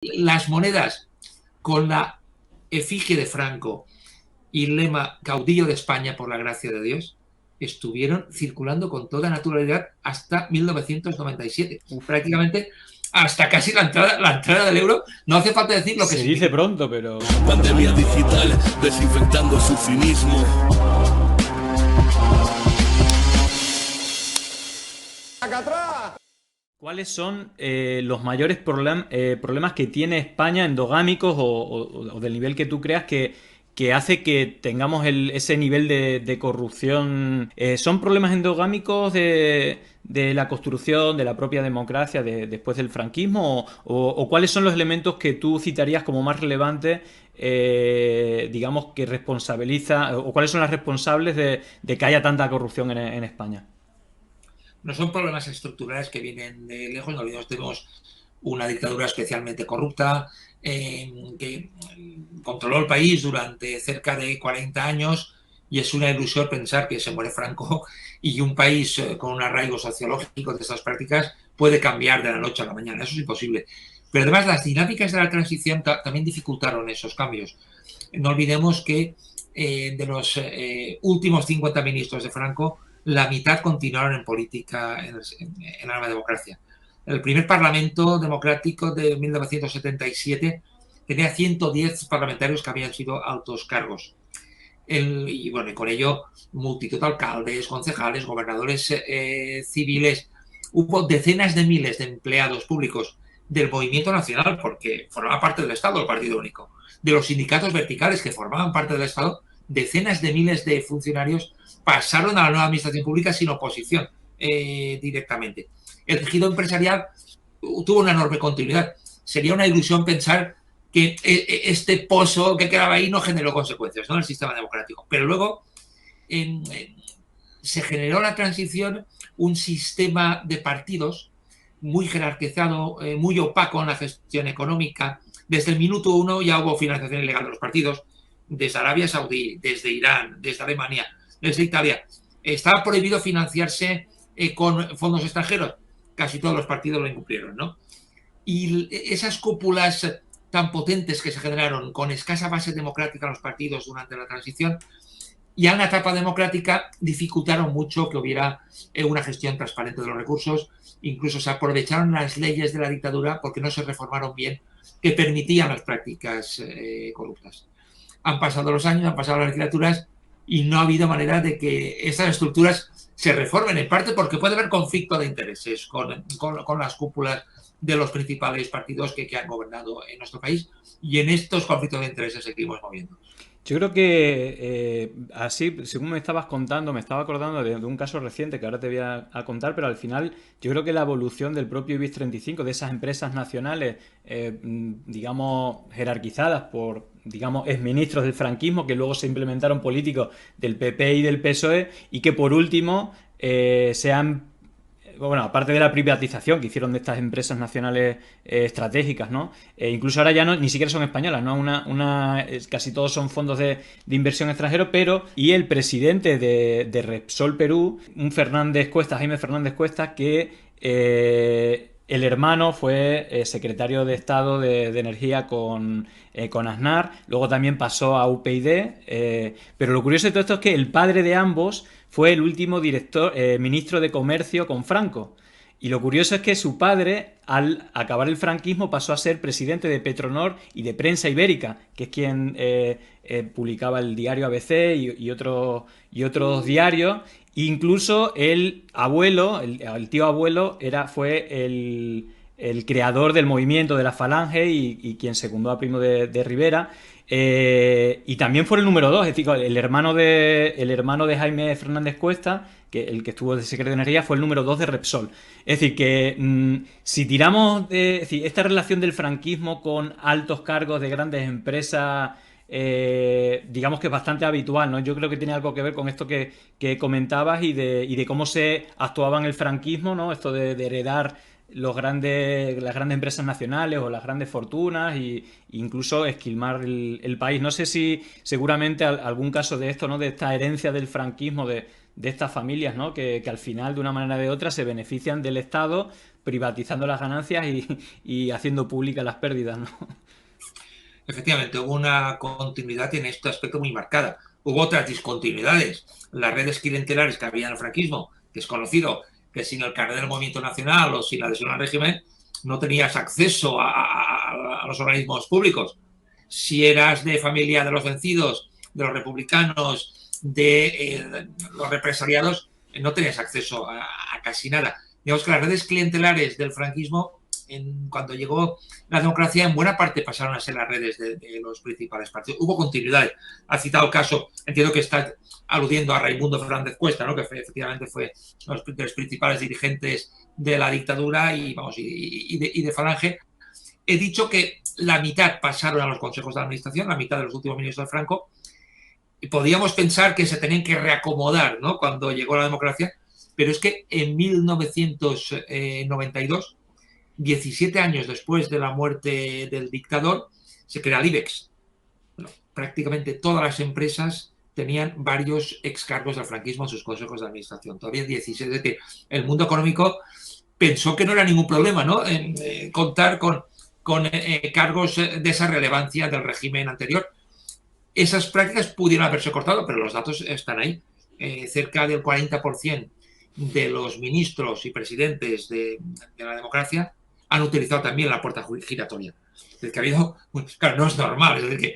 Las monedas con la efigie de Franco y el lema caudillo de España por la gracia de Dios estuvieron circulando con toda naturalidad hasta 1997. Uf, Prácticamente hasta casi la entrada del euro. No hace falta decir lo que se dice significa. pronto, pero... Pandemia digital, desinfectando su cinismo. ¿Cuáles son los mayores problemas que tiene España endogámicos o del nivel que tú creas que hace que tengamos ese nivel de corrupción? ¿Son problemas endogámicos de la construcción de la propia democracia después del franquismo? ¿O cuáles son los elementos que tú citarías como más relevantes, digamos, que responsabiliza, o cuáles son las responsables de que haya tanta corrupción en España? No son problemas estructurales que vienen de lejos. No olvidemos, tenemos una dictadura especialmente corrupta que controló el país durante cerca de 40 años y es una ilusión pensar que se muere Franco y un país con un arraigo sociológico de estas prácticas puede cambiar de la noche a la mañana. Eso es imposible. Pero además las dinámicas de la transición también dificultaron esos cambios. No olvidemos que de los últimos 50 ministros de Franco, la mitad continuaron en política en la nueva democracia. El primer parlamento democrático de 1977 tenía 110 parlamentarios que habían sido altos cargos. Y bueno, y con ello multitud de alcaldes, concejales, gobernadores civiles. Hubo decenas de miles de empleados públicos del movimiento nacional, porque formaba parte del Estado el Partido Único, de los sindicatos verticales que formaban parte del Estado. Decenas de miles de funcionarios pasaron a la nueva administración pública sin oposición directamente. El tejido empresarial tuvo una enorme continuidad. Sería una ilusión pensar que este pozo que quedaba ahí no generó consecuencias, ¿no?, en el sistema democrático. Pero luego se generó la transición, un sistema de partidos muy jerarquizado, muy opaco en la gestión económica. Desde el minuto uno ya hubo financiación ilegal de los partidos, desde Arabia Saudí, desde Irán, desde Alemania, desde Italia. Estaba prohibido financiarse con fondos extranjeros. Casi todos los partidos lo incumplieron, ¿no? Y esas cúpulas tan potentes que se generaron con escasa base democrática en los partidos durante la transición, ya en la etapa democrática dificultaron mucho que hubiera una gestión transparente de los recursos. Incluso se aprovecharon las leyes de la dictadura porque no se reformaron bien, que permitían las prácticas corruptas. Han pasado los años, han pasado las legislaturas y no ha habido manera de que estas estructuras se reformen, en parte porque puede haber conflicto de intereses con las cúpulas de los principales partidos que han gobernado en nuestro país, y en estos conflictos de intereses seguimos moviendo. Yo creo que así, según me estabas contando, me estaba acordando de un caso reciente que ahora te voy a contar, pero al final yo creo que la evolución del propio IBEX 35, de esas empresas nacionales, digamos, jerarquizadas por, digamos, exministros del franquismo, que luego se implementaron políticos del PP y del PSOE, y que por último se han, bueno, aparte de la privatización que hicieron de estas empresas nacionales estratégicas, ¿no? Incluso ahora ya no, ni siquiera son españolas, ¿no? Casi todos son fondos de inversión extranjeros, pero... Y el presidente de Repsol Perú, un Fernández Cuesta, Jaime Fernández Cuesta, que el hermano fue secretario de Estado de Energía con Aznar, luego también pasó a UPyD, pero lo curioso de todo esto es que el padre de ambos fue el último ministro de Comercio con Franco. Y lo curioso es que su padre, al acabar el franquismo, pasó a ser presidente de Petronor y de Prensa Ibérica, que es quien publicaba el diario ABC y otros diarios. Incluso el abuelo, el tío abuelo, fue el creador del movimiento de la Falange y quien secundó a Primo de Rivera. Y también fue el número 2, es decir, el hermano de Jaime Fernández Cuesta, el que estuvo de secretario de Energía, fue el número 2 de Repsol. Es decir, que si tiramos es decir, esta relación del franquismo con altos cargos de grandes empresas, digamos que es bastante habitual, ¿no? Yo creo que tiene algo que ver con esto que comentabas y de cómo se actuaba en el franquismo, ¿no? Esto de heredar las grandes empresas nacionales o las grandes fortunas e incluso esquilmar el país. No sé si seguramente algún caso de esto, ¿no? De esta herencia del franquismo, de estas familias, ¿no? Que al final, de una manera o de otra, se benefician del Estado privatizando las ganancias y haciendo públicas las pérdidas, ¿no? Efectivamente, hubo una continuidad en este aspecto muy marcada. Hubo otras discontinuidades. Las redes clientelares que había en el franquismo, que es conocido que sin el carnet del Movimiento Nacional o sin la adhesión al régimen no tenías acceso a los organismos públicos. Si eras de familia de los vencidos, de los republicanos, de los represaliados, no tenías acceso a casi nada. Digamos que las redes clientelares del franquismo, cuando llegó la democracia, en buena parte pasaron a ser las redes de los principales partidos. Hubo continuidad. Ha citado el caso, entiendo que está aludiendo a Raimundo Fernández Cuesta, ¿no? Que efectivamente fue uno de los principales dirigentes de la dictadura y de Falange. He dicho que la mitad pasaron a los consejos de administración, la mitad de los últimos ministros de Franco, y podíamos pensar que se tenían que reacomodar, ¿no? Cuando llegó la democracia, pero es que en 1992, 17 años después de la muerte del dictador, se crea el IBEX. Bueno, prácticamente todas las empresas tenían varios excargos del franquismo en sus consejos de administración. Todavía 16. Es decir, el mundo económico pensó que no era ningún problema, ¿no? Contar con cargos de esa relevancia del régimen anterior. Esas prácticas pudieron haberse cortado, pero los datos están ahí. Cerca del 40% de los ministros y presidentes de la democracia han utilizado también la puerta giratoria. Es decir, que ha habido, claro, no es normal, es decir,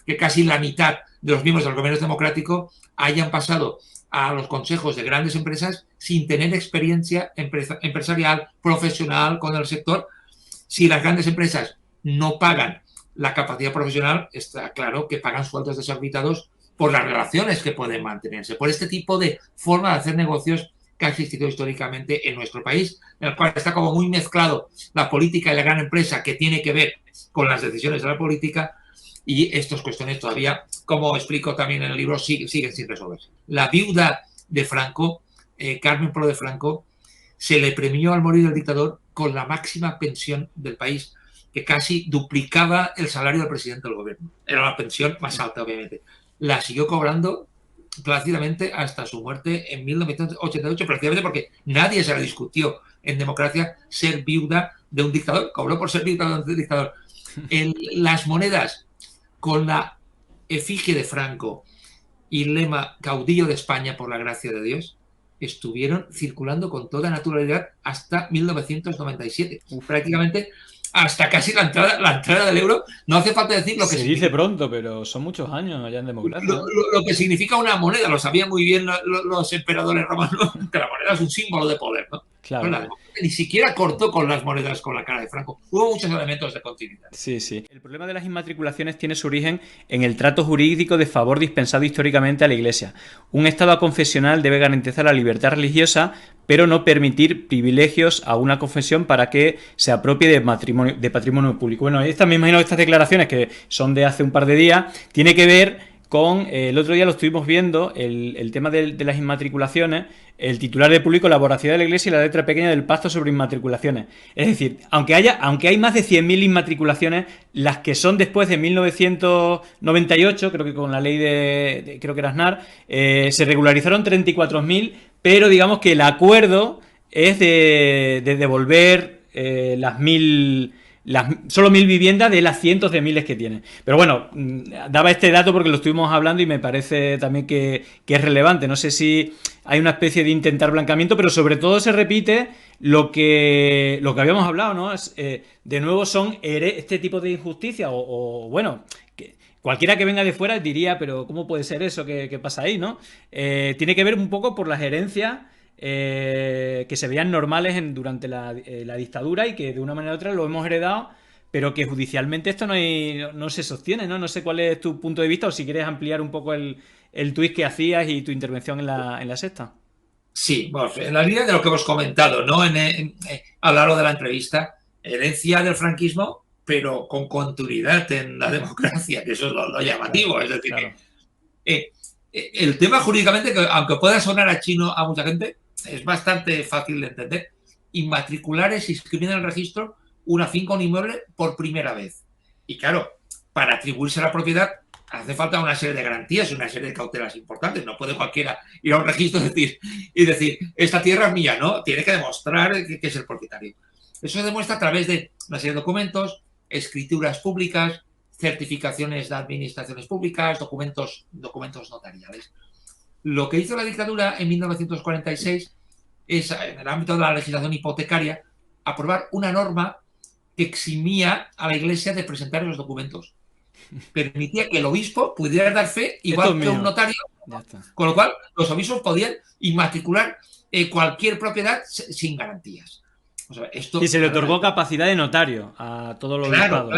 que casi la mitad de los miembros del gobierno democrático hayan pasado a los consejos de grandes empresas sin tener experiencia empresarial, profesional con el sector. Si las grandes empresas no pagan la capacidad profesional, está claro que pagan sueldos desorbitados por las relaciones que pueden mantenerse, por este tipo de forma de hacer negocios que ha existido históricamente en nuestro país, en el cual está como muy mezclado la política y la gran empresa, que tiene que ver con las decisiones de la política, y estas cuestiones todavía, como explico también en el libro, siguen sin resolverse. La viuda de Franco, Carmen Pro de Franco, se le premió al morir el dictador con la máxima pensión del país, que casi duplicaba el salario del presidente del gobierno. Era la pensión más alta, obviamente. La siguió cobrando plácidamente hasta su muerte en 1988, prácticamente porque nadie se la discutió en democracia ser viuda de un dictador. Cobró por ser viuda de un dictador. Las monedas con la efigie de Franco y el lema caudillo de España por la gracia de Dios estuvieron circulando con toda naturalidad hasta 1997. Prácticamente hasta casi la entrada del euro. No hace falta decir lo que se dice pronto, pero son muchos años allá en democracia. Lo que significa una moneda, lo sabían muy bien los emperadores romanos, que la moneda es un símbolo de poder, ¿no? Claro. Ni siquiera cortó con las monedas con la cara de Franco. Hubo muchos elementos de continuidad. Sí, sí. El problema de las inmatriculaciones tiene su origen en el trato jurídico de favor dispensado históricamente a la Iglesia. Un Estado aconfesional debe garantizar la libertad religiosa, pero no permitir privilegios a una confesión para que se apropie de patrimonio público. Bueno, me imagino que estas declaraciones, que son de hace un par de días, tiene que ver con, el otro día lo estuvimos viendo, el tema de las inmatriculaciones, el titular de público, la voracidad de la Iglesia y la letra pequeña del pacto sobre inmatriculaciones. Es decir, aunque hay más de 100.000 inmatriculaciones, las que son después de 1998, creo que con la ley creo que era Aznar, se regularizaron 34.000, pero digamos que el acuerdo es de devolver solo 1.000 viviendas de las cientos de miles que tiene. Pero bueno, daba este dato porque lo estuvimos hablando y me parece también que es relevante. No sé si hay una especie de intentar blancamiento, pero sobre todo se repite lo que habíamos hablado, ¿no? De nuevo son este tipo de injusticia o bueno, cualquiera que venga de fuera diría, pero ¿cómo puede ser eso? ¿Qué pasa ahí, no? Tiene que ver un poco por las herencias que se veían normales durante la dictadura y que de una manera u otra lo hemos heredado, pero que judicialmente esto no se sostiene, ¿no? No sé cuál es tu punto de vista o si quieres ampliar un poco el tuit que hacías y tu intervención en la sexta. Sí, bueno, en la línea de lo que hemos comentado, ¿no? A lo largo de la entrevista, herencia del franquismo, pero con continuidad en la democracia, que eso es lo llamativo. Es decir, claro, el tema jurídicamente, que aunque pueda sonar a chino a mucha gente, es bastante fácil de entender. inmatriculares se inscribían en el registro una finca o un inmueble por primera vez. Y claro, para atribuirse a la propiedad hace falta una serie de garantías y una serie de cautelas importantes. No puede cualquiera ir a un registro y decir, esta tierra es mía, ¿no? Tiene que demostrar que es el propietario. Eso se demuestra a través de una serie de documentos, escrituras públicas, certificaciones de administraciones públicas, documentos notariales. Lo que hizo la dictadura en 1946 es, en el ámbito de la legislación hipotecaria, aprobar una norma que eximía a la Iglesia de presentar los documentos. Permitía que el obispo pudiera dar fe igual que un notario, con lo cual los obispos podían inmatricular cualquier propiedad sin garantías. O sea, y se le otorgó capacidad de notario a todos los obispados.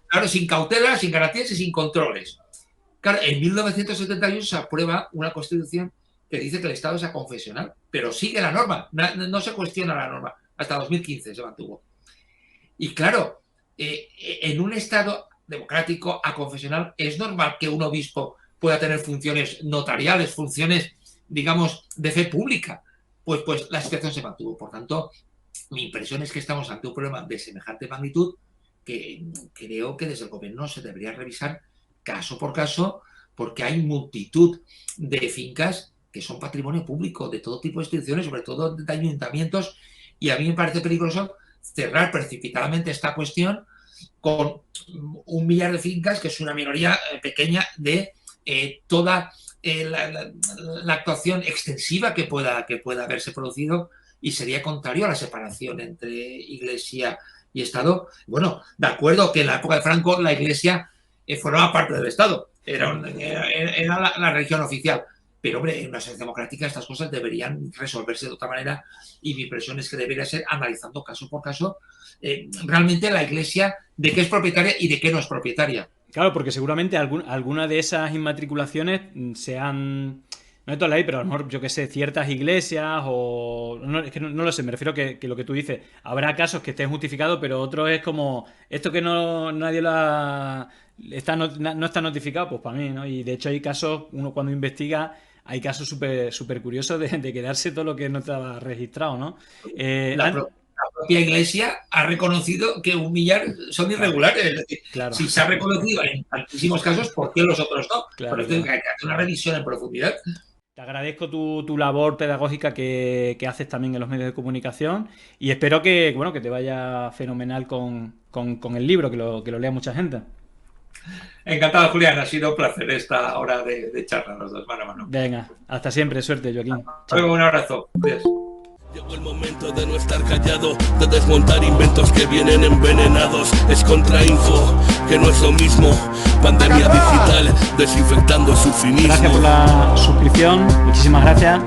Claro, sin cautelas, sin garantías y sin controles. Claro, en 1978 se aprueba una constitución que dice que el Estado es aconfesional, pero sigue la norma, no se cuestiona la norma. Hasta 2015 se mantuvo. Y claro, en un Estado democrático aconfesional es normal que un obispo pueda tener funciones notariales, funciones, digamos, de fe pública. Pues la situación se mantuvo. Por tanto, mi impresión es que estamos ante un problema de semejante magnitud que creo que desde el gobierno se debería revisar caso por caso, porque hay multitud de fincas que son patrimonio público de todo tipo de instituciones, sobre todo de ayuntamientos, y a mí me parece peligroso cerrar precipitadamente esta cuestión con 1 millar de fincas, que es una minoría pequeña de toda la actuación extensiva que pueda haberse producido, y sería contrario a la separación entre Iglesia y Estado. Bueno, de acuerdo que en la época de Franco la Iglesia formaba parte del Estado, era la religión oficial. Pero, hombre, en una sociedad democrática estas cosas deberían resolverse de otra manera, y mi impresión es que debería ser analizando caso por caso realmente la Iglesia de qué es propietaria y de qué no es propietaria. Claro, porque seguramente alguna de esas inmatriculaciones sean, no de toda la ley, pero a lo mejor, yo qué sé, ciertas iglesias o... No, es que no lo sé, me refiero que lo que tú dices, habrá casos que estén justificados, pero otros es como, esto que nadie no está notificado, pues para mí, ¿no? Y de hecho hay casos, uno cuando investiga, hay casos súper curiosos de quedarse todo lo que no estaba registrado, ¿no? La propia Iglesia ha reconocido que 1 millar son irregulares. Es decir, si se ha reconocido en tantísimos casos, ¿por qué los otros no? Por eso hay que hacer una revisión en profundidad. Te agradezco tu labor pedagógica que haces también en los medios de comunicación, y espero que te vaya fenomenal con el libro, que lo lea mucha gente. Encantado, Julián. Ha sido un placer esta hora de charla los dos, mano a mano. Venga, hasta siempre. Suerte, Joaquín. Chao. Un abrazo. Adiós. Llegó el momento de no estar callado, de desmontar inventos que vienen envenenados. Es contrainfo, que no es lo mismo. Pandemia digital, desinfectando su cinismo. Gracias por la suscripción, muchísimas gracias.